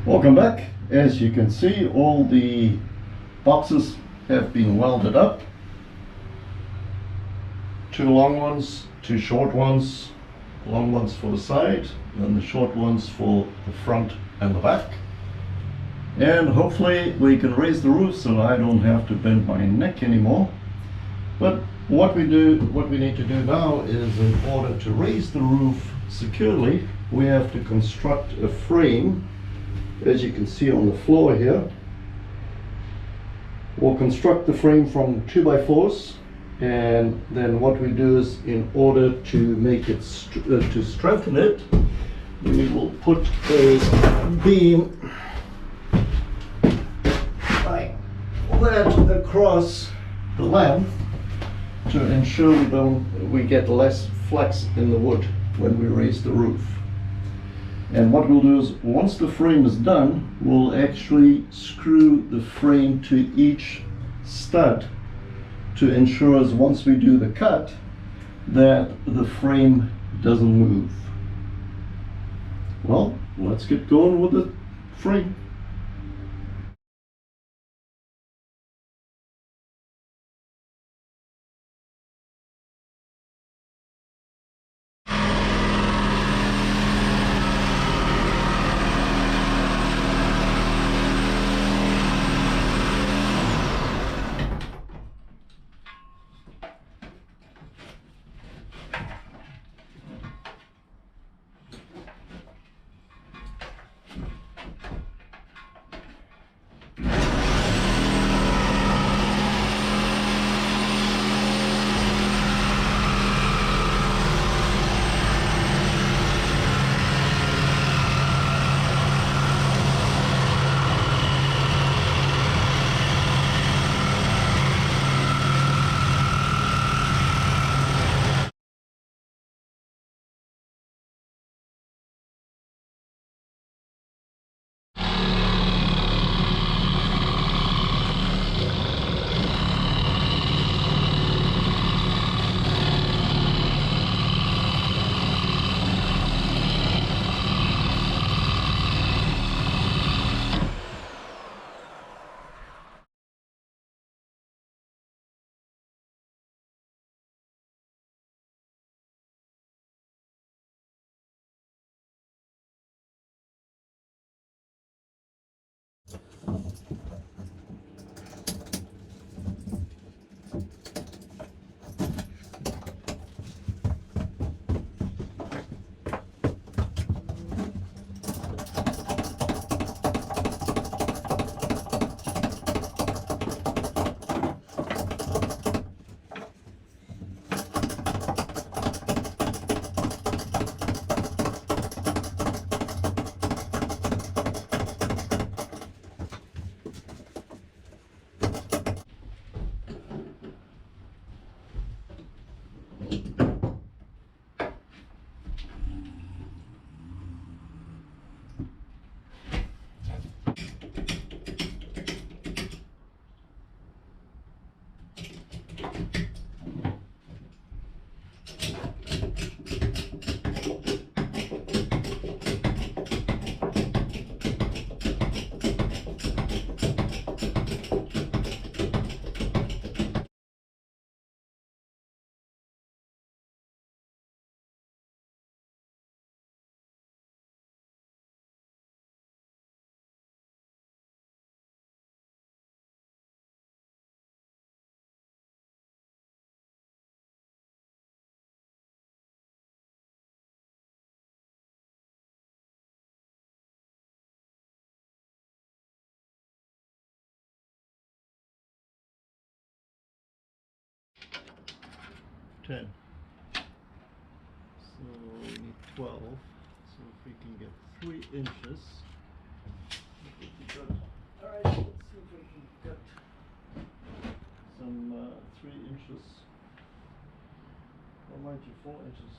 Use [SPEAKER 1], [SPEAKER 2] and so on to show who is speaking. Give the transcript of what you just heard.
[SPEAKER 1] Welcome back. As you can see, all the boxes have been welded up. Two long ones, two short ones. Long ones for the side and the short ones for the front and the back. And hopefully we can raise the roof so I don't have to bend my neck anymore. But what we need to do now is, in order to raise the roof securely, we have to construct a frame. As you can see on the floor here, we'll construct the frame from 2x4s, and then what we do is, in order to make it to strengthen it, we will put a beam like that across the length to ensure we get less flex in the wood when we raise the roof. And what we'll do is, once the frame is done, we'll actually screw the frame to each stud to ensure, as once we do the cut, that the frame doesn't move. Well, let's get going with the frame. So we need 12. So if we can get 3 inches. Alright, let's see if we can get some 3 inches. Or mind you, 4 inches.